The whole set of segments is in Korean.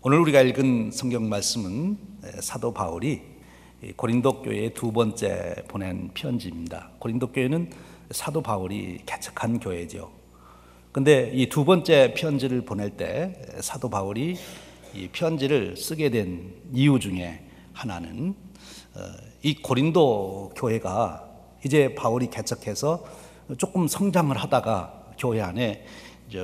오늘 우리가 읽은 성경 말씀은 사도 바울이 고린도 교회에 두 번째 보낸 편지입니다. 고린도 교회는 사도 바울이 개척한 교회죠. 근데 이 두 번째 편지를 보낼 때 사도 바울이 이 편지를 쓰게 된 이유 중에 하나는 이 고린도 교회가 이제 바울이 개척해서 조금 성장을 하다가 교회 안에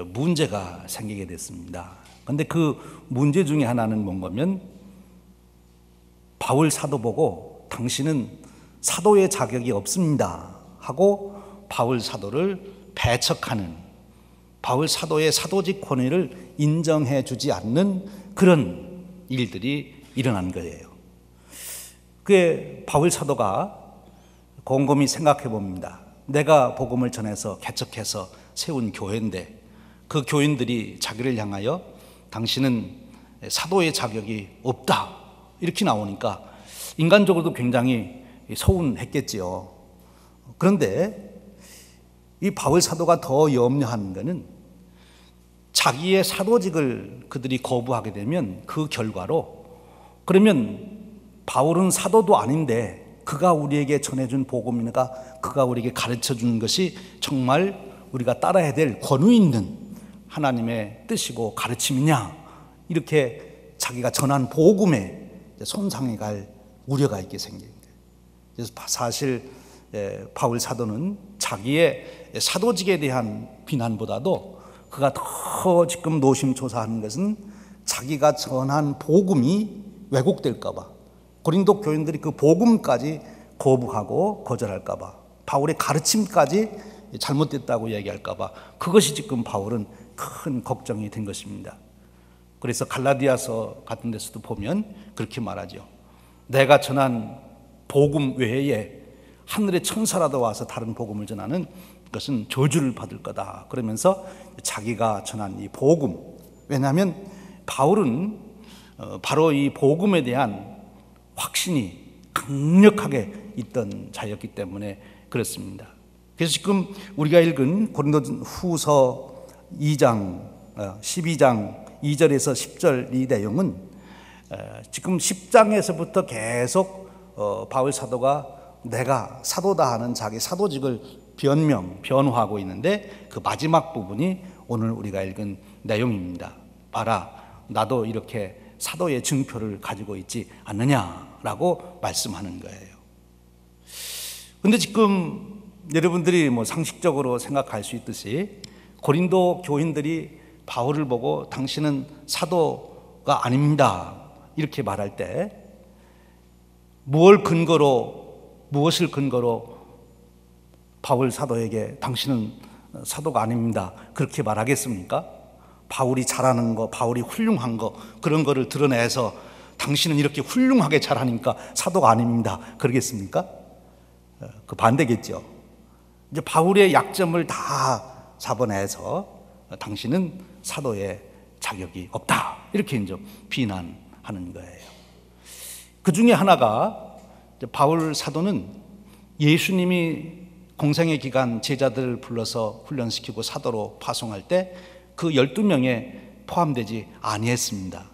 문제가 생기게 됐습니다. 근데 그 문제 중에 하나는 뭔가면 바울 사도 보고 당신은 사도의 자격이 없습니다 하고 바울 사도를 배척하는, 바울 사도의 사도직 권위를 인정해 주지 않는 그런 일들이 일어난 거예요. 그게 바울 사도가 곰곰이 생각해 봅니다. 내가 복음을 전해서 개척해서 세운 교회인데 그 교인들이 자기를 향하여 당신은 사도의 자격이 없다 이렇게 나오니까 인간적으로도 굉장히 서운했겠지요. 그런데 이 바울 사도가 더 염려하는 것은 자기의 사도직을 그들이 거부하게 되면 그 결과로, 그러면 바울은 사도도 아닌데 그가 우리에게 전해준 복음이니까 그가 우리에게 가르쳐 주는 것이 정말 우리가 따라야 될 권위 있는 하나님의 뜻이고 가르침이냐, 이렇게 자기가 전한 복음에 손상해 갈 우려가 있게 생긴 거예요. 그래서 사실 바울 사도는 자기의 사도직에 대한 비난보다도 그가 더 지금 노심초사하는 것은 자기가 전한 복음이 왜곡될까 봐, 고린도 교인들이 그 복음까지 거부하고 거절할까 봐, 바울의 가르침까지 잘못됐다고 얘기할까 봐, 그것이 지금 바울은 큰 걱정이 된 것입니다. 그래서 갈라디아서 같은 데서도 보면 그렇게 말하죠. 내가 전한 복음 외에 하늘의 천사라도 와서 다른 복음을 전하는 것은 저주를 받을 거다 그러면서 자기가 전한 이 복음, 왜냐하면 바울은 바로 이 복음에 대한 확신이 강력하게 있던 자였기 때문에 그렇습니다. 그래서 지금 우리가 읽은 고린도후서 2장 12장 2절에서 10절 이 내용은 지금 10장에서부터 계속 바울 사도가 내가 사도다 하는 자기 사도직을 변호하고 있는데 그 마지막 부분이 오늘 우리가 읽은 내용입니다. 봐라, 나도 이렇게 사도의 증표를 가지고 있지 않느냐라고 말씀하는 거예요. 근데 지금 여러분들이 상식적으로 생각할 수 있듯이 고린도 교인들이 바울을 보고 당신은 사도가 아닙니다 이렇게 말할 때 무엇을 근거로 바울 사도에게 당신은 사도가 아닙니다 그렇게 말하겠습니까? 바울이 잘하는 거, 바울이 훌륭한 거, 그런 거를 드러내서 당신은 이렇게 훌륭하게 잘하니까 사도가 아닙니다 그러겠습니까? 그 반대겠죠. 이제 바울의 약점을 다 잡아내서 당신은 사도의 자격이 없다 이렇게 이제 비난하는 거예요. 그 중에 하나가 바울 사도는 예수님이 공생의 기간 제자들을 불러서 훈련시키고 사도로 파송할 때 그 12명에 포함되지 아니했습니다.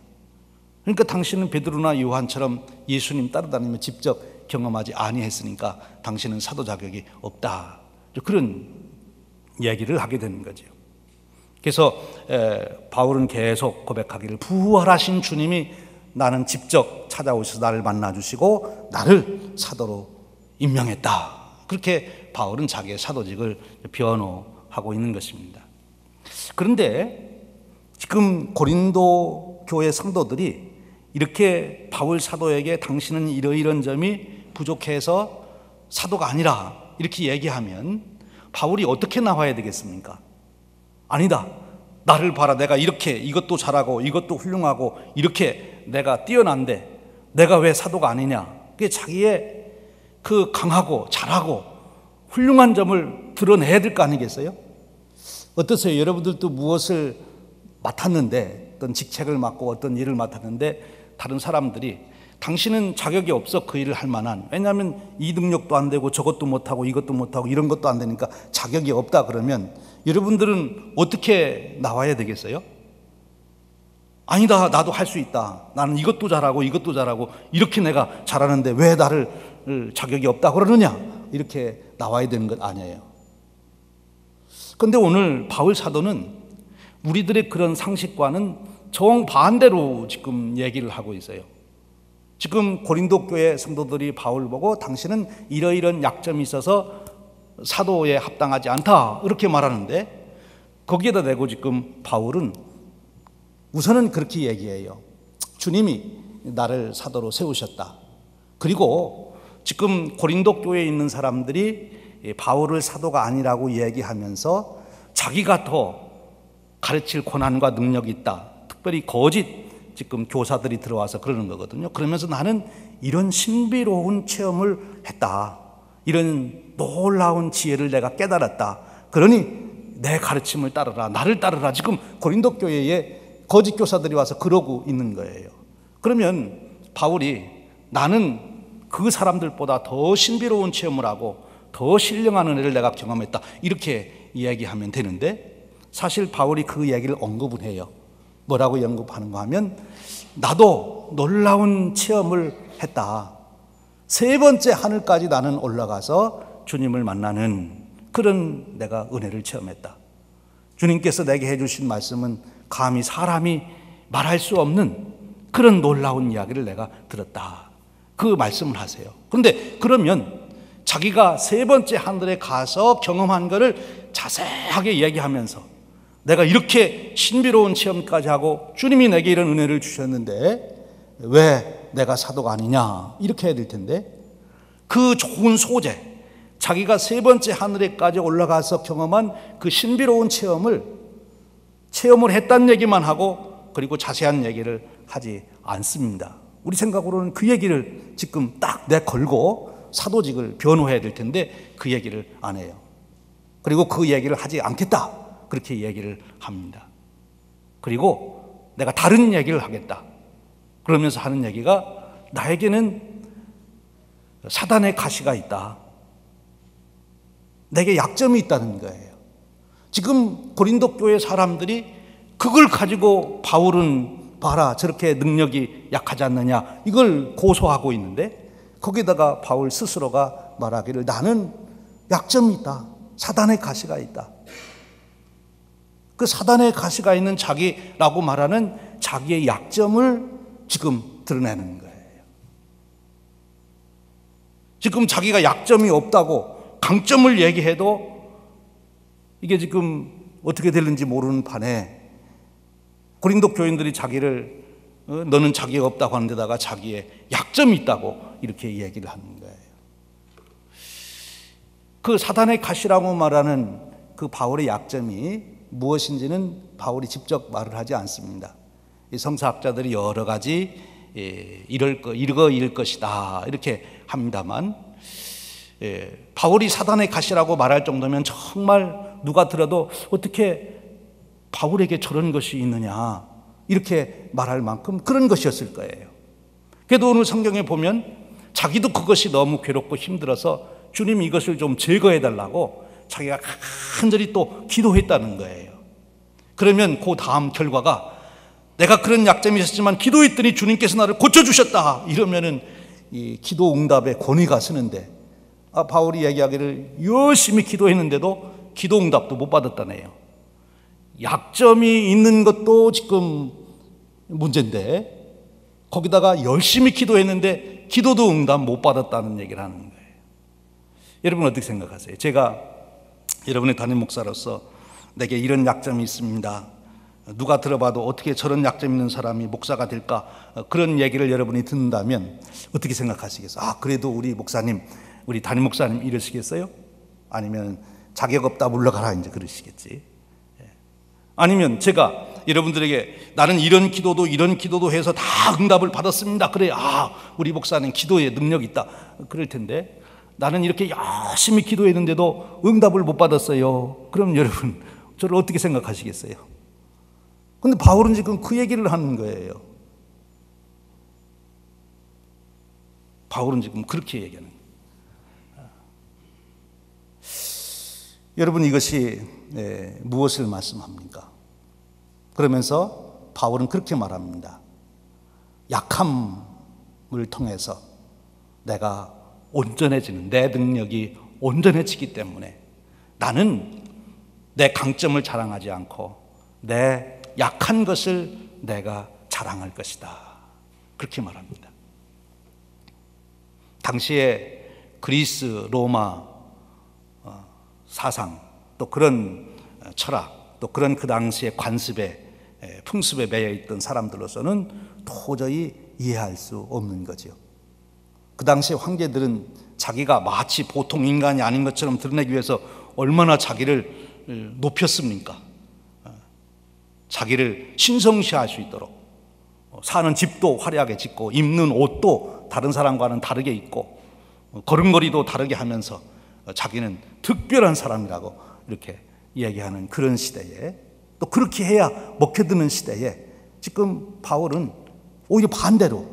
그러니까 당신은 베드로나 요한처럼 예수님 따라다니며 직접 경험하지 아니했으니까 당신은 사도 자격이 없다, 그런 얘기를 하게 되는 거죠. 그래서 바울은 계속 고백하기를 부활하신 주님이 나는 직접 찾아오셔서 나를 만나주시고 나를 사도로 임명했다, 그렇게 바울은 자기의 사도직을 변호하고 있는 것입니다. 그런데 지금 고린도 교회 성도들이 이렇게 바울 사도에게 당신은 이러이런 점이 부족해서 사도가 아니라 이렇게 얘기하면 바울이 어떻게 나와야 되겠습니까? 아니다, 나를 봐라, 내가 이렇게 이것도 잘하고 이것도 훌륭하고 이렇게 내가 뛰어난데 내가 왜 사도가 아니냐, 그게 자기의 그 강하고 잘하고 훌륭한 점을 드러내야 될 거 아니겠어요? 어떠세요? 여러분들도 무엇을 맡았는데, 어떤 직책을 맡고 어떤 일을 맡았는데 다른 사람들이 당신은 자격이 없어 그 일을 할 만한, 왜냐하면 이 능력도 안 되고 저것도 못하고 이것도 못하고 이런 것도 안 되니까 자격이 없다 그러면 여러분들은 어떻게 나와야 되겠어요? 아니다, 나도 할 수 있다. 나는 이것도 잘하고 이것도 잘하고 이렇게 내가 잘하는데 왜 나를 자격이 없다고 그러느냐, 이렇게 나와야 되는 것 아니에요. 그런데 오늘 바울 사도는 우리들의 그런 상식과는 정반대로 지금 얘기를 하고 있어요. 지금 고린도 교회 성도들이 바울 보고 당신은 이러이런 약점이 있어서 사도에 합당하지 않다, 이렇게 말하는데, 거기에다 대고 지금 바울은 우선은 그렇게 얘기해요. 주님이 나를 사도로 세우셨다. 그리고 지금 고린도 교회에 있는 사람들이 바울을 사도가 아니라고 얘기하면서 자기가 더 가르칠 권한과 능력이 있다, 특별히 거짓 지금 교사들이 들어와서 그러는 거거든요. 그러면서 나는 이런 신비로운 체험을 했다, 이런 놀라운 지혜를 내가 깨달았다, 그러니 내 가르침을 따르라, 나를 따르라. 지금 고린도 교회에 거짓 교사들이 와서 그러고 있는 거예요. 그러면 바울이 나는 그 사람들보다 더 신비로운 체험을 하고 더 신령한 은혜를 내가 경험했다, 이렇게 이야기하면 되는데, 사실 바울이 그 얘기를 언급을 해요. 뭐라고 언급하는가 하면, 나도 놀라운 체험을 했다. 세 번째 하늘까지 나는 올라가서 주님을 만나는 그런 내가 은혜를 체험했다. 주님께서 내게 해주신 말씀은 감히 사람이 말할 수 없는 그런 놀라운 이야기를 내가 들었다, 그 말씀을 하세요. 그런데 그러면 자기가 세 번째 하늘에 가서 경험한 것을 자세하게 얘기하면서 내가 이렇게 신비로운 체험까지 하고 주님이 내게 이런 은혜를 주셨는데 왜 내가 사도가 아니냐, 이렇게 해야 될 텐데, 그 좋은 소재, 자기가 세 번째 하늘에까지 올라가서 경험한 그 신비로운 체험을 했다는 얘기만 하고, 그리고 자세한 얘기를 하지 않습니다. 우리 생각으로는 그 얘기를 지금 딱 내걸고 사도직을 변호해야 될 텐데 그 얘기를 안 해요. 그리고 그 얘기를 하지 않겠다, 그렇게 얘기를 합니다. 그리고 내가 다른 얘기를 하겠다, 그러면서 하는 얘기가, 나에게는 사단의 가시가 있다, 내게 약점이 있다는 거예요. 지금 고린도 교회 사람들이 그걸 가지고 바울은 봐라, 저렇게 능력이 약하지 않느냐, 이걸 고소하고 있는데, 거기다가 바울 스스로가 말하기를 나는 약점이 있다, 사단의 가시가 있다. 그 사단의 가시가 있는 자기라고 말하는 자기의 약점을 지금 드러내는 거예요. 지금 자기가 약점이 없다고 강점을 얘기해도 이게 지금 어떻게 되는지 모르는 판에 고린도 교인들이 자기를 너는 자기가 없다고 하는 데다가 자기의 약점이 있다고 이렇게 얘기를 하는 거예요. 그 사단의 가시라고 말하는 그 바울의 약점이 무엇인지는 바울이 직접 말을 하지 않습니다. 성서학자들이 여러 가지 이럴 것이다, 이렇게 합니다만, 바울이 사단의 가시라고 말할 정도면 정말 누가 들어도 어떻게 바울에게 저런 것이 있느냐, 이렇게 말할 만큼 그런 것이었을 거예요. 그래도 오늘 성경에 보면 자기도 그것이 너무 괴롭고 힘들어서 주님이 이것을 좀 제거해 달라고 자기가 간절히 또 기도했다는 거예요. 그러면 그 다음 결과가, 내가 그런 약점이 있었지만 기도했더니 주님께서 나를 고쳐주셨다, 이러면은 이 기도 응답의 권위가 서는데, 바울이 얘기하기를 열심히 기도했는데도 기도 응답도 못 받았다네요. 약점이 있는 것도 지금 문제인데 거기다가 열심히 기도했는데 기도도 응답 못 받았다는 얘기를 하는 거예요. 여러분 어떻게 생각하세요? 제가 여러분의 담임 목사로서 내게 이런 약점이 있습니다, 누가 들어봐도 어떻게 저런 약점 있는 사람이 목사가 될까, 그런 얘기를 여러분이 듣는다면 어떻게 생각하시겠어요? 그래도 우리 목사님, 우리 담임 목사님 이러시겠어요? 아니면 자격 없다 물러가라, 이제 그러시겠지. 아니면 제가 여러분들에게 나는 이런 기도도 해서 다 응답을 받았습니다, 그래, 우리 목사는 기도에 능력이 있다, 그럴 텐데, 나는 이렇게 열심히 기도했는데도 응답을 못 받았어요. 그럼 여러분 저를 어떻게 생각하시겠어요? 근데 바울은 지금 그 얘기를 하는 거예요. 바울은 지금 그렇게 얘기하는 거예요. 여러분 이것이 무엇을 말씀합니까? 그러면서 바울은 그렇게 말합니다. 약함을 통해서 내가 온전해지는, 내 능력이 온전해지기 때문에 나는 내 강점을 자랑하지 않고 내 약한 것을 내가 자랑할 것이다. 그렇게 말합니다. 당시에 그리스, 로마 사상, 또 그런 철학, 또 그런 그 당시의 관습에, 풍습에 매여 있던 사람들로서는 도저히 이해할 수 없는 거죠. 그 당시의 황제들은 자기가 마치 보통 인간이 아닌 것처럼 드러내기 위해서 얼마나 자기를 높였습니까? 자기를 신성시할 수 있도록 사는 집도 화려하게 짓고 입는 옷도 다른 사람과는 다르게 입고 걸음걸이도 다르게 하면서 자기는 특별한 사람이라고 이렇게 이야기하는 그런 시대에, 또 그렇게 해야 먹혀드는 시대에 지금 바울은 오히려 반대로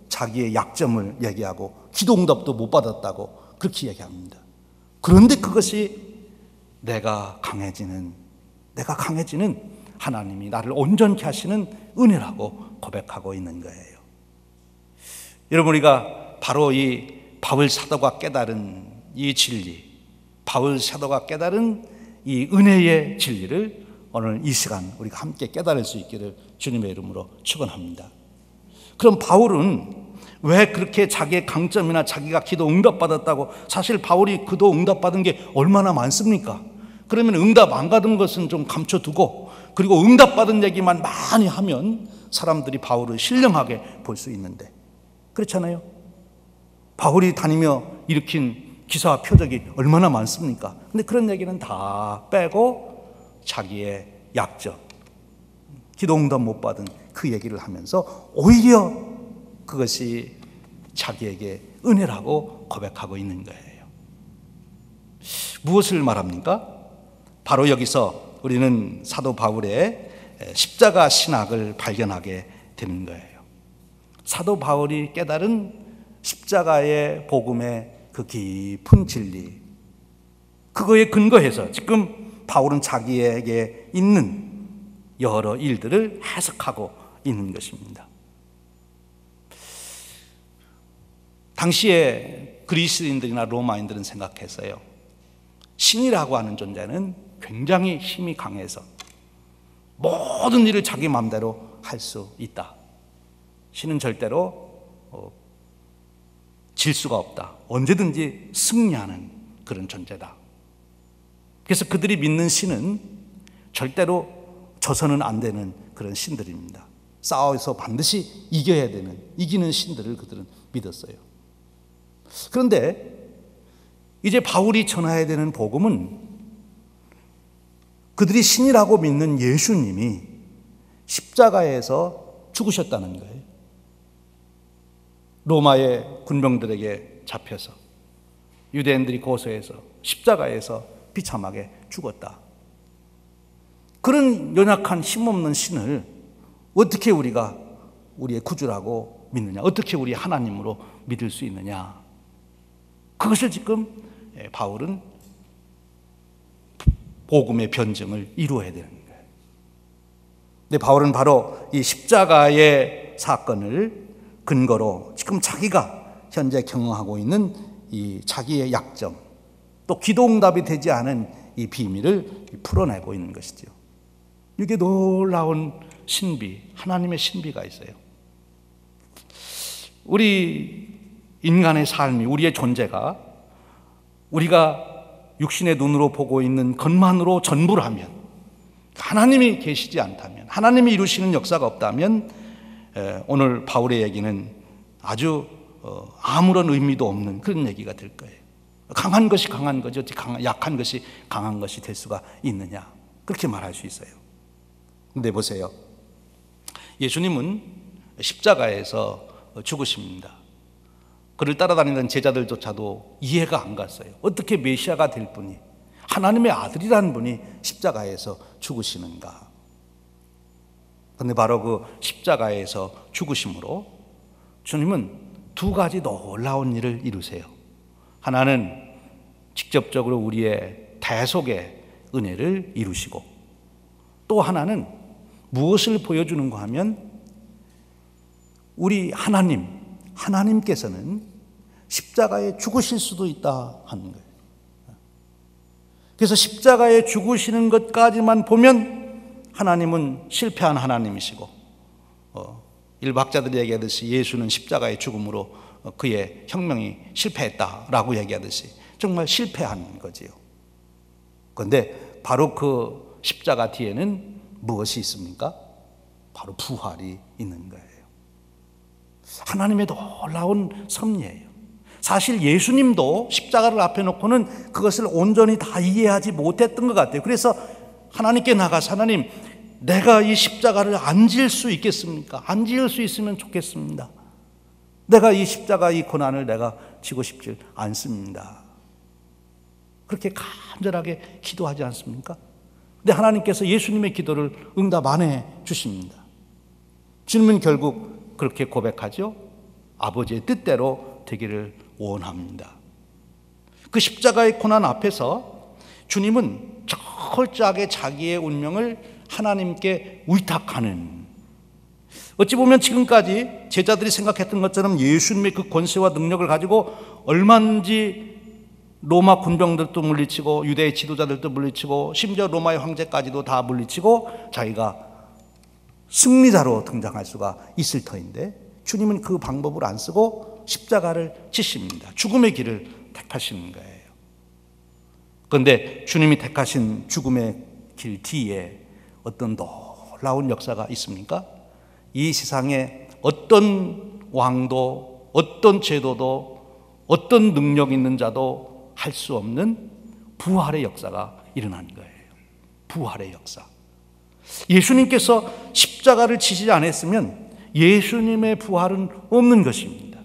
자기의 약점을 얘기하고 기도 응답도 못 받았다고 그렇게 얘기합니다. 그런데 그것이 내가 강해지는 하나님이 나를 온전케 하시는 은혜라고 고백하고 있는 거예요. 여러분, 우리가 바로 이 바울 사도가 깨달은 이 진리, 바울 사도가 깨달은 이 은혜의 진리를 오늘 이 시간 우리가 함께 깨달을 수 있기를 주님의 이름으로 축원합니다. 그럼 바울은 왜 그렇게 자기의 강점이나 자기가 기도 응답받았다고, 사실 바울이 기도 응답받은 게 얼마나 많습니까? 그러면 응답 안 받은 것은 좀 감춰두고, 그리고 응답받은 얘기만 많이 하면 사람들이 바울을 신령하게 볼 수 있는데, 그렇잖아요. 바울이 다니며 일으킨 기사와 표적이 얼마나 많습니까? 근데 그런 얘기는 다 빼고 자기의 약점, 기도 응답 못 받은 그 얘기를 하면서 오히려 그것이 자기에게 은혜라고 고백하고 있는 거예요. 무엇을 말합니까? 바로 여기서 우리는 사도 바울의 십자가 신학을 발견하게 되는 거예요. 사도 바울이 깨달은 십자가의 복음의 그 깊은 진리, 그거에 근거해서 지금 바울은 자기에게 있는 여러 일들을 해석하고 있는 것입니다. 당시에 그리스인들이나 로마인들은 생각했어요. 신이라고 하는 존재는 굉장히 힘이 강해서 모든 일을 자기 마음대로 할 수 있다. 신은 절대로 질 수가 없다. 언제든지 승리하는 그런 존재다. 그래서 그들이 믿는 신은 절대로 져서는 안 되는 그런 신들입니다. 싸워서 반드시 이겨야 되는, 이기는 신들을 그들은 믿었어요. 그런데 이제 바울이 전해야 되는 복음은 그들이 신이라고 믿는 예수님이 십자가에서 죽으셨다는 거예요. 로마의 군병들에게 잡혀서 유대인들이 고소해서 십자가에서 비참하게 죽었다. 그런 연약한 힘없는 신을 어떻게 우리가 우리의 구주라고 믿느냐, 어떻게 우리 하나님으로 믿을 수 있느냐, 그것을 지금 바울은 복음의 변증을 이루어야 되는 거예요. 근데 바울은 바로 이 십자가의 사건을 근거로 지금 자기가 현재 경험하고 있는 이 자기의 약점, 또 기도응답이 되지 않은 이 비밀을 풀어내고 있는 것이죠. 이게 놀라운 신비, 하나님의 신비가 있어요. 우리 인간의 삶이, 우리의 존재가 우리가 육신의 눈으로 보고 있는 것만으로 전부를 하면, 하나님이 계시지 않다면, 하나님이 이루시는 역사가 없다면 오늘 바울의 얘기는 아주 아무런 의미도 없는 그런 얘기가 될 거예요. 강한 것이 강한 거지 어떻게 약한 것이 강한 것이 될 수가 있느냐, 그렇게 말할 수 있어요. 근데 보세요, 예수님은 십자가에서 죽으십니다. 그를 따라다니는 제자들조차도 이해가 안 갔어요. 어떻게 메시아가 될 분이, 하나님의 아들이라는 분이 십자가에서 죽으시는가. 그런데 바로 그 십자가에서 죽으심으로 주님은 두 가지 놀라운 일을 이루세요. 하나는 직접적으로 우리의 대속의 은혜를 이루시고, 또 하나는 무엇을 보여주는가 하면 우리 하나님께서는 십자가에 죽으실 수도 있다 하는 거예요. 그래서 십자가에 죽으시는 것까지만 보면 하나님은 실패한 하나님이시고, 일박자들이 얘기하듯이 예수는 십자가의 죽음으로 그의 혁명이 실패했다라고 얘기하듯이 정말 실패한 거지요. 그런데 바로 그 십자가 뒤에는 무엇이 있습니까? 바로 부활이 있는 거예요. 하나님의 놀라운 섭리예요. 사실 예수님도 십자가를 앞에 놓고는 그것을 온전히 다 이해하지 못했던 것 같아요. 그래서 하나님께 나가서 하나님, 내가 이 십자가를 안 질 수 있겠습니까? 안 지을 수 있으면 좋겠습니다. 내가 이 십자가 이 고난을 내가 지고 싶지 않습니다. 그렇게 간절하게 기도하지 않습니까? 근데 하나님께서 예수님의 기도를 응답 안 해 주십니다. 주님은 결국 그렇게 고백하죠. 아버지의 뜻대로 되기를 원합니다. 그 십자가의 고난 앞에서 주님은 철저하게 자기의 운명을 하나님께 위탁하는, 어찌 보면 지금까지 제자들이 생각했던 것처럼 예수님의 그 권세와 능력을 가지고 얼마든지 로마 군병들도 물리치고 유대의 지도자들도 물리치고 심지어 로마의 황제까지도 다 물리치고 자기가 승리자로 등장할 수가 있을 터인데, 주님은 그 방법을 안 쓰고 십자가를 지십니다. 죽음의 길을 택하시는 거예요. 그런데 주님이 택하신 죽음의 길 뒤에 어떤 놀라운 역사가 있습니까? 이 세상에 어떤 왕도, 어떤 제도도, 어떤 능력 있는 자도 할 수 없는 부활의 역사가 일어난 거예요. 부활의 역사. 예수님께서 십자가를 지시지 않았으면 예수님의 부활은 없는 것입니다.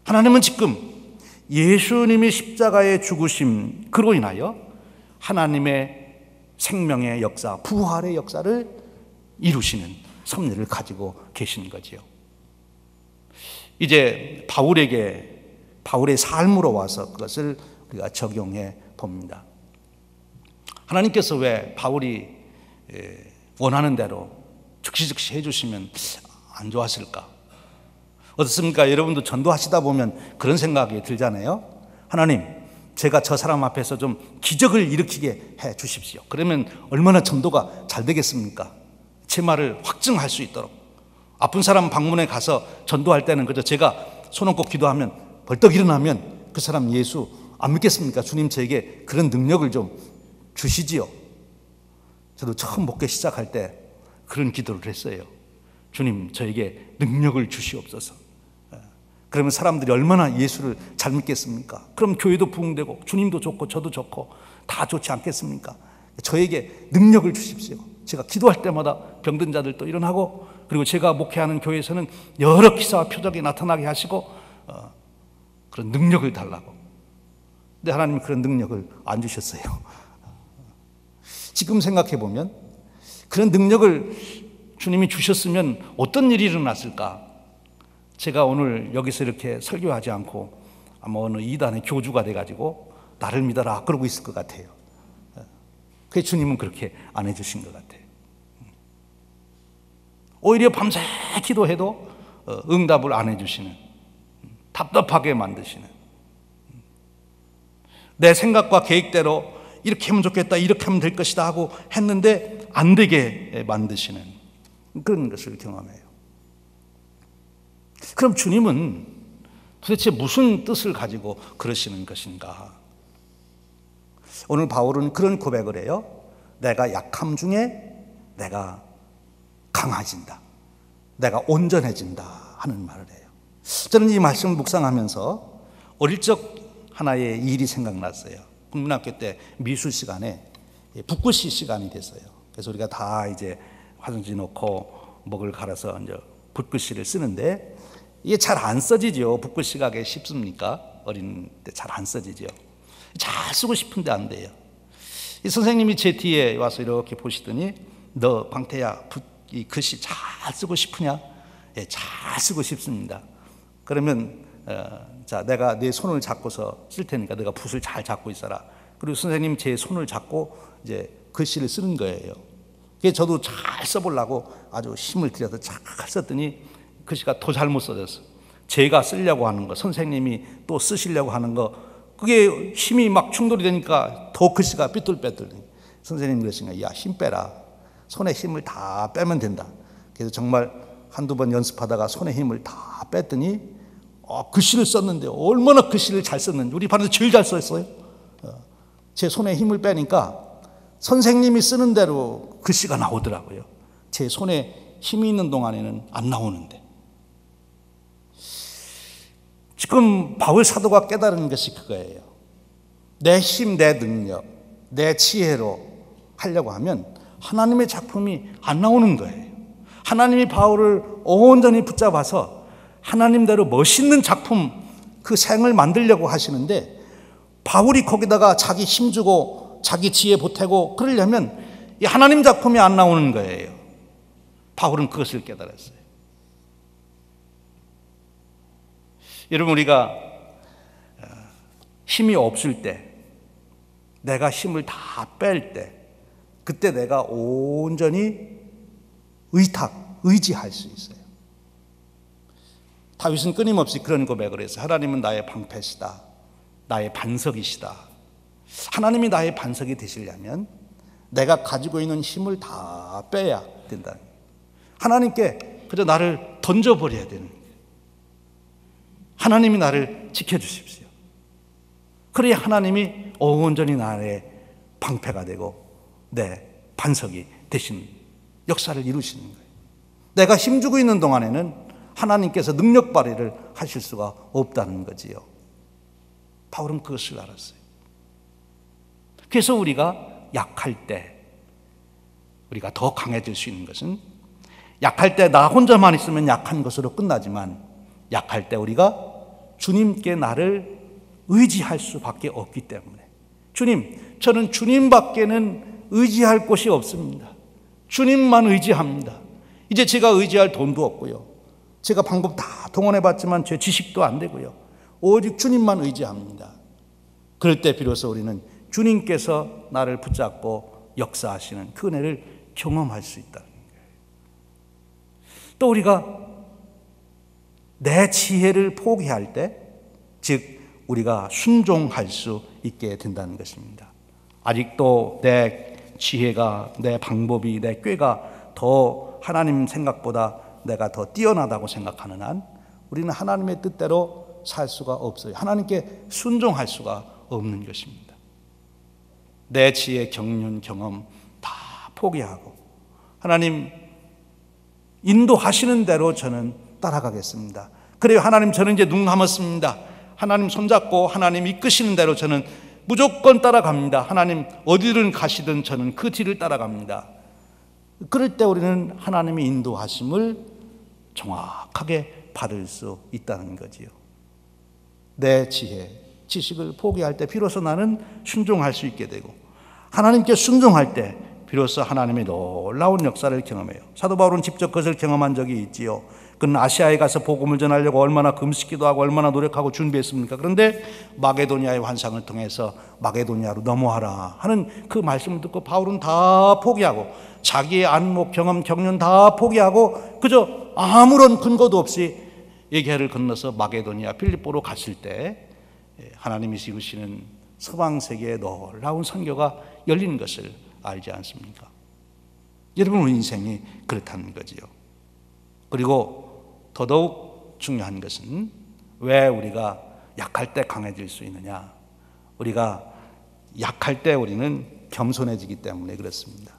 하나님은 지금 예수님이 십자가에 죽으심, 그로 인하여 하나님의 생명의 역사, 부활의 역사를 이루시는 섭리를 가지고 계신 거지요. 이제 바울의 삶으로 와서 그것을 우리가 적용해 봅니다. 하나님께서 왜 바울이 원하는 대로 즉시 해주시면 안 좋았을까? 어떻습니까? 여러분도 전도하시다 보면 그런 생각이 들잖아요. 하나님, 제가 저 사람 앞에서 좀 기적을 일으키게 해 주십시오. 그러면 얼마나 전도가 잘 되겠습니까? 제 말을 확증할 수 있도록. 아픈 사람 방문에 가서 전도할 때는 그저 제가 손 얹고 기도하면 벌떡 일어나면 그 사람 예수 안 믿겠습니까? 주님 저에게 그런 능력을 좀 주시지요. 저도 처음 목회 시작할 때 그런 기도를 했어요. 주님 저에게 능력을 주시옵소서. 그러면 사람들이 얼마나 예수를 잘 믿겠습니까? 그럼 교회도 부흥되고 주님도 좋고 저도 좋고 다 좋지 않겠습니까? 저에게 능력을 주십시오. 제가 기도할 때마다 병든 자들도 일어나고, 그리고 제가 목회하는 교회에서는 여러 기사와 표적이 나타나게 하시고 그런 능력을 달라고. 근데 하나님이 그런 능력을 안 주셨어요. 지금 생각해 보면 그런 능력을 주님이 주셨으면 어떤 일이 일어났을까? 제가 오늘 여기서 이렇게 설교하지 않고 아마 어느 이단의 교주가 돼가지고 나를 믿어라 그러고 있을 것 같아요. 그래서 주님은 그렇게 안 해주신 것 같아요. 오히려 밤새 기도해도 응답을 안 해주시는, 답답하게 만드시는, 내 생각과 계획대로 이렇게 하면 좋겠다, 이렇게 하면 될 것이다 하고 했는데 안 되게 만드시는 그런 것을 경험해요. 그럼 주님은 도대체 무슨 뜻을 가지고 그러시는 것인가? 오늘 바울은 그런 고백을 해요. 내가 약함 중에 내가 강해진다, 내가 온전해진다 하는 말을 해요. 저는 이 말씀을 묵상하면서 어릴 적 하나의 일이 생각났어요. 국민학교 때 미술 시간에 붓글씨 시간이 됐어요. 그래서 우리가 다 이제 화장지 넣고 먹을 갈아서 이제 붓글씨를 쓰는데 이게 잘 안 써지죠. 붓글씨가 그게 쉽습니까? 어린 때 잘 안 써지죠. 잘 쓰고 싶은데 안 돼요. 이 선생님이 제 뒤에 와서 이렇게 보시더니 너 방태야 이 글씨 잘 쓰고 싶으냐? 예, 잘 쓰고 싶습니다. 그러면 자 내가 내 손을 잡고서 쓸 테니까 내가 붓을 잘 잡고 있어라. 그리고 선생님 제 손을 잡고 이제 글씨를 쓰는 거예요. 그래서 저도 잘 써보려고 아주 힘을 들여서 잘 썼더니 글씨가 더 잘못 써졌어. 제가 쓰려고 하는 거, 선생님이 또 쓰시려고 하는 거, 그게 힘이 막 충돌이 되니까 더 글씨가 삐뚤빼뚤. 선생님이 그러신 거야. 야, 힘 빼라. 손에 힘을 다 빼면 된다. 그래서 정말 한두 번 연습하다가 손에 힘을 다 뺐더니 글씨를 썼는데 얼마나 글씨를 잘 썼는지, 우리 반에서 제일 잘 썼어요. 제 손에 힘을 빼니까 선생님이 쓰는 대로 글씨가 나오더라고요. 제 손에 힘이 있는 동안에는 안 나오는데. 지금 바울 사도가 깨달은 것이 그거예요. 내 힘, 내 능력, 내 지혜로 하려고 하면 하나님의 작품이 안 나오는 거예요. 하나님이 바울을 온전히 붙잡아서 하나님대로 멋있는 작품, 그 생을 만들려고 하시는데, 바울이 거기다가 자기 힘주고 자기 지혜 보태고 그러려면 이 하나님 작품이 안 나오는 거예요. 바울은 그것을 깨달았어요. 여러분, 우리가 힘이 없을 때, 내가 힘을 다 뺄 때, 그때 내가 온전히 의지할 수 있어요. 다윗은 끊임없이 그런 고백을 했어요. 하나님은 나의 방패시다, 나의 반석이시다. 하나님이 나의 반석이 되시려면 내가 가지고 있는 힘을 다 빼야 된다. 하나님께 그저 나를 던져버려야 되는 거예요. 하나님이 나를 지켜주십시오. 그래야 하나님이 온전히 나의 방패가 되고 내 반석이 되신 역사를 이루시는 거예요. 내가 힘주고 있는 동안에는 하나님께서 능력 발휘를 하실 수가 없다는 거지요. 바울은 그것을 알았어요. 그래서 우리가 약할 때 우리가 더 강해질 수 있는 것은, 약할 때 나 혼자만 있으면 약한 것으로 끝나지만, 약할 때 우리가 주님께 나를 의지할 수밖에 없기 때문에, 주님, 저는 주님밖에는 의지할 곳이 없습니다. 주님만 의지합니다. 이제 제가 의지할 돈도 없고요, 제가 방법 다 동원해봤지만 제 지식도 안 되고요, 오직 주님만 의지합니다. 그럴 때 비로소 우리는 주님께서 나를 붙잡고 역사하시는 그 은혜를 경험할 수 있다는 거예요. 또 우리가 내 지혜를 포기할 때, 즉 우리가 순종할 수 있게 된다는 것입니다. 아직도 내 지혜가, 내 방법이, 내 꾀가 더 하나님 생각보다 내가 더 뛰어나다고 생각하는 한 우리는 하나님의 뜻대로 살 수가 없어요. 하나님께 순종할 수가 없는 것입니다. 내 지혜, 경륜, 경험 다 포기하고 하나님 인도하시는 대로 저는 따라가겠습니다. 그래요, 하나님, 저는 이제 눈 감았습니다. 하나님 손잡고 하나님 이끄시는 대로 저는 무조건 따라갑니다. 하나님 어디든 가시든 저는 그 뒤를 따라갑니다. 그럴 때 우리는 하나님의 인도하심을 정확하게 받을 수 있다는 거지요. 내 지혜, 지식을 포기할 때 비로소 나는 순종할 수 있게 되고, 하나님께 순종할 때 비로소 하나님의 놀라운 역사를 경험해요. 사도 바울은 직접 그것을 경험한 적이 있지요. 그는 아시아에 가서 복음을 전하려고 얼마나 금식기도 하고 얼마나 노력하고 준비했습니까? 그런데 마게도니아의 환상을 통해서 마게도니아로 넘어와라 하는 그 말씀을 듣고 바울은 다 포기하고, 자기의 안목, 경험, 경륜 다 포기하고 그저 아무런 근거도 없이 예계를 건너서 마게도니아 필립보로 갔을 때 하나님이 이루시는 서방세계의 놀라운 선교가 열리는 것을 알지 않습니까? 여러분, 우리 인생이 그렇다는 거지요. 그리고 더더욱 중요한 것은, 왜 우리가 약할 때 강해질 수 있느냐? 우리가 약할 때 우리는 겸손해지기 때문에 그렇습니다.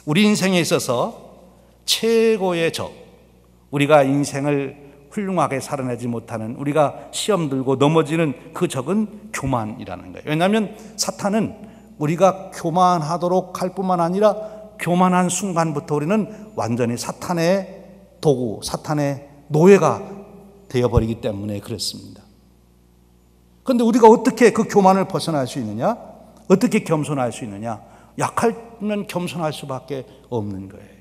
우리 인생에 있어서 최고의 적, 우리가 인생을 훌륭하게 살아내지 못하는, 우리가 시험 들고 넘어지는 그 적은 교만이라는 거예요. 왜냐하면 사탄은 우리가 교만하도록 할 뿐만 아니라 교만한 순간부터 우리는 완전히 사탄의 도구, 사탄의 노예가 되어버리기 때문에 그렇습니다. 그런데 우리가 어떻게 그 교만을 벗어날 수 있느냐? 어떻게 겸손할 수 있느냐? 약하면 겸손할 수밖에 없는 거예요.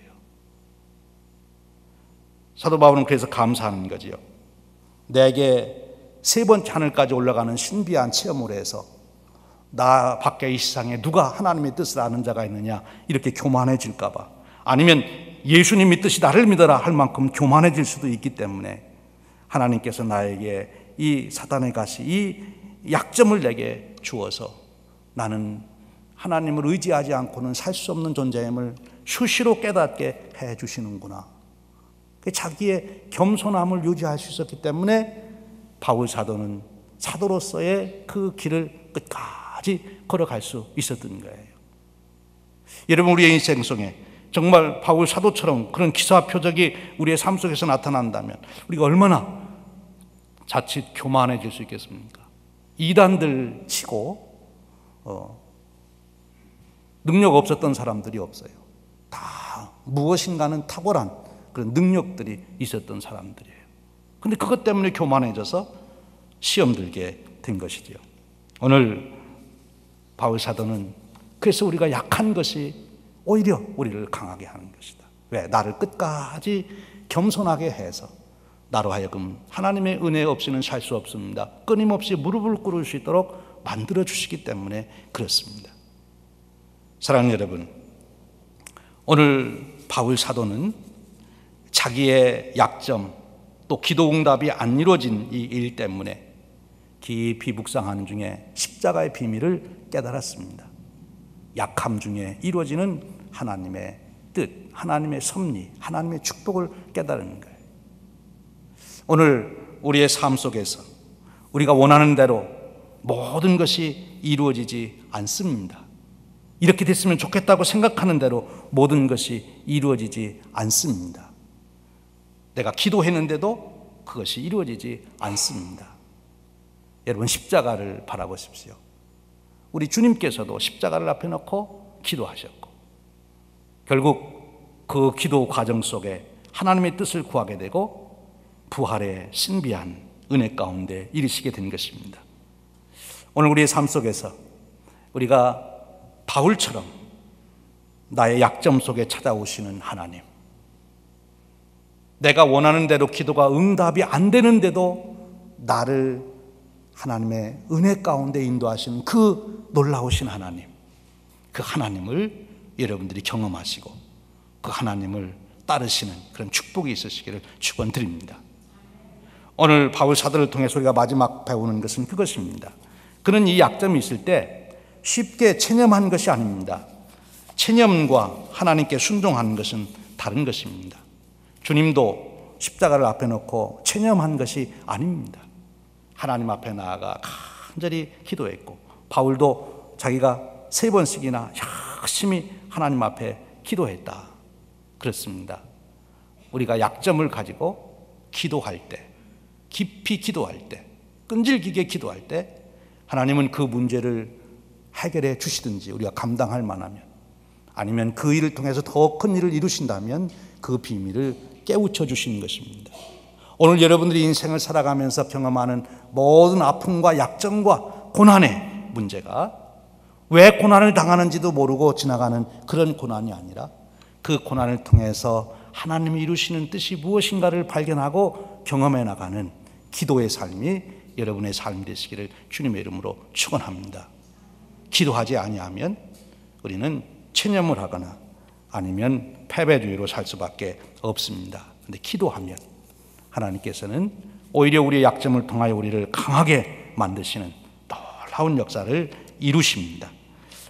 사도 바울은 그래서 감사하는 거지요. 내게 세 번째 하늘까지 올라가는 신비한 체험을 해서 나 밖에 이 세상에 누가 하나님의 뜻을 아는 자가 있느냐, 이렇게 교만해질까 봐, 아니면 예수님의 뜻이 나를 믿어라 할 만큼 교만해질 수도 있기 때문에 하나님께서 나에게 이 사단의 가시, 이 약점을 내게 주어서 나는 하나님을 의지하지 않고는 살 수 없는 존재임을 수시로 깨닫게 해 주시는구나. 자기의 겸손함을 유지할 수 있었기 때문에 바울 사도는 사도로서의 그 길을 끝까지 걸어갈 수 있었던 거예요. 여러분, 우리의 인생 속에 정말 바울 사도처럼 그런 기사 표적이 우리의 삶 속에서 나타난다면 우리가 얼마나 자칫 교만해질 수 있겠습니까? 이단들 치고 능력 없었던 사람들이 없어요. 다 무엇인가는 탁월한 그런 능력들이 있었던 사람들이에요. 그런데 그것 때문에 교만해져서 시험 들게 된 것이죠. 오늘 바울 사도는 그래서 우리가 약한 것이 오히려 우리를 강하게 하는 것이다. 왜? 나를 끝까지 겸손하게 해서 나로 하여금 하나님의 은혜 없이는 살 수 없습니다. 끊임없이 무릎을 꿇을 수 있도록 만들어 주시기 때문에 그렇습니다. 사랑하는 여러분, 오늘 바울 사도는 자기의 약점 또 기도 응답이 안 이루어진 이 일 때문에 깊이 묵상하는 중에 십자가의 비밀을 깨달았습니다. 약함 중에 이루어지는 하나님의 뜻, 하나님의 섭리, 하나님의 축복을 깨달은 거예요. 오늘 우리의 삶 속에서 우리가 원하는 대로 모든 것이 이루어지지 않습니다. 이렇게 됐으면 좋겠다고 생각하는 대로 모든 것이 이루어지지 않습니다. 내가 기도했는데도 그것이 이루어지지 않습니다. 여러분, 십자가를 바라보십시오. 우리 주님께서도 십자가를 앞에 놓고 기도하셨고 결국 그 기도 과정 속에 하나님의 뜻을 구하게 되고 부활의 신비한 은혜 가운데 이르시게 된 것입니다. 오늘 우리의 삶 속에서 우리가 바울처럼 나의 약점 속에 찾아오시는 하나님, 내가 원하는 대로 기도가 응답이 안 되는데도 나를 하나님의 은혜 가운데 인도하시는 그 놀라우신 하나님, 그 하나님을 여러분들이 경험하시고 그 하나님을 따르시는 그런 축복이 있으시기를 축원드립니다. 오늘 바울 사도를 통해서 우리가 마지막 배우는 것은 그것입니다. 그는 이 약점이 있을 때 쉽게 체념한 것이 아닙니다. 체념과 하나님께 순종하는 것은 다른 것입니다. 주님도 십자가를 앞에 놓고 체념한 것이 아닙니다. 하나님 앞에 나아가 간절히 기도했고 바울도 자기가 3번씩이나 열심히 하나님 앞에 기도했다. 그렇습니다. 우리가 약점을 가지고 기도할 때, 깊이 기도할 때, 끈질기게 기도할 때 하나님은 그 문제를 해결해 주시든지 우리가 감당할 만하면, 아니면 그 일을 통해서 더 큰 일을 이루신다면 그 비밀을 깨우쳐 주시는 것입니다. 오늘 여러분들이 인생을 살아가면서 경험하는 모든 아픔과 약점과 고난의 문제가 왜 고난을 당하는지도 모르고 지나가는 그런 고난이 아니라 그 고난을 통해서 하나님이 이루시는 뜻이 무엇인가를 발견하고 경험해 나가는 기도의 삶이 여러분의 삶이 되시기를 주님의 이름으로 축원합니다. 기도하지 아니하면 우리는 체념을 하거나 아니면 패배주의로 살 수밖에 없습니다. 그런데 기도하면 하나님께서는 오히려 우리의 약점을 통하여 우리를 강하게 만드시는 놀라운 역사를 이루십니다.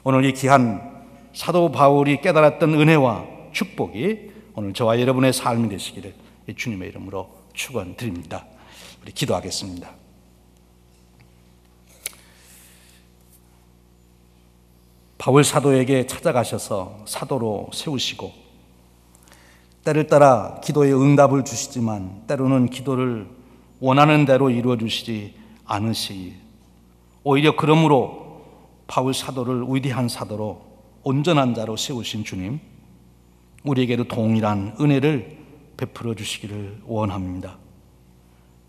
오늘 이 귀한 사도 바울이 깨달았던 은혜와 축복이 오늘 저와 여러분의 삶이 되시기를 주님의 이름으로 축원드립니다. 우리 기도하겠습니다. 바울 사도에게 찾아가셔서 사도로 세우시고 때를 따라 기도에 응답을 주시지만 때로는 기도를 원하는 대로 이루어 주시지 않으시, 오히려 그러므로 바울 사도를 위대한 사도로 온전한 자로 세우신 주님, 우리에게도 동일한 은혜를 베풀어 주시기를 원합니다.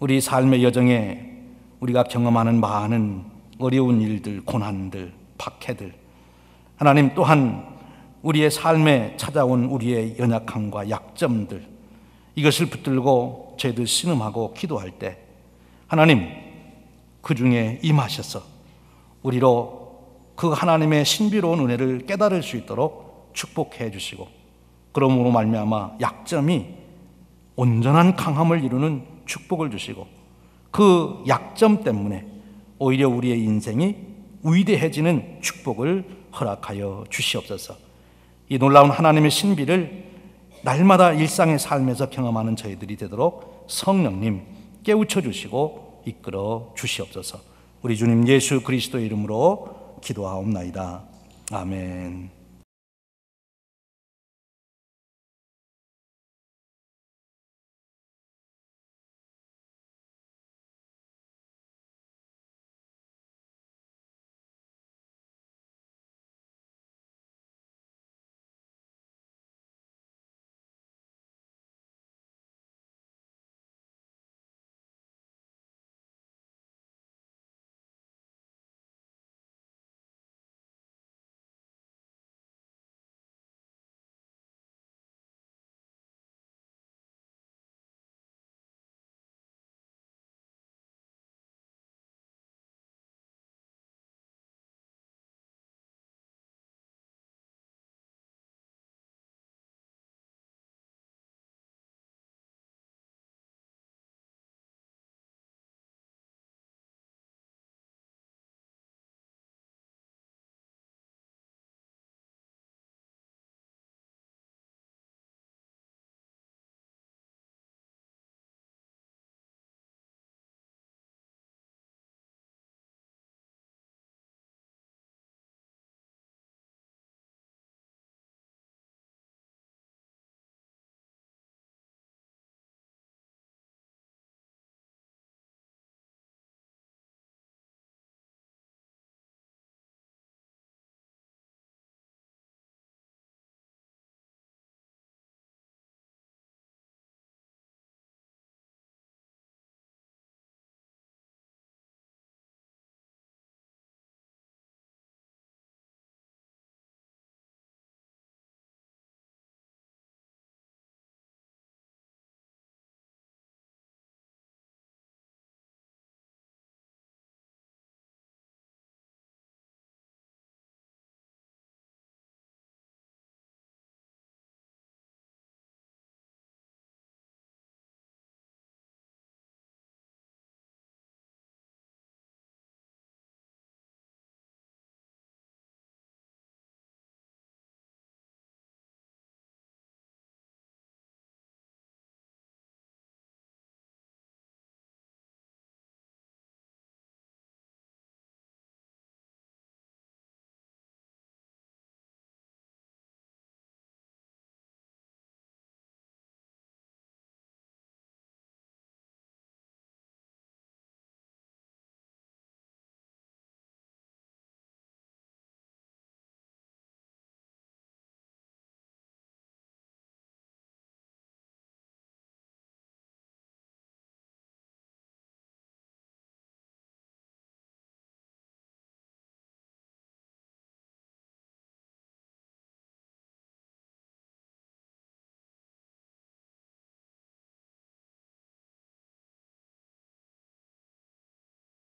우리 삶의 여정에 우리가 경험하는 많은 어려운 일들, 고난들, 박해들, 하나님 또한 우리의 삶에 찾아온 우리의 연약함과 약점들, 이것을 붙들고 저희들 신음하고 기도할 때 하나님 그 중에 임하셔서 우리로 그 하나님의 신비로운 은혜를 깨달을 수 있도록 축복해 주시고 그러므로 말미암아 약점이 온전한 강함을 이루는 축복을 주시고, 그 약점 때문에 오히려 우리의 인생이 위대해지는 축복을 허락하여 주시옵소서. 이 놀라운 하나님의 신비를 날마다 일상의 삶에서 경험하는 저희들이 되도록 성령님 깨우쳐 주시고 이끌어 주시옵소서. 우리 주님 예수 그리스도의 이름으로 기도하옵나이다. 아멘.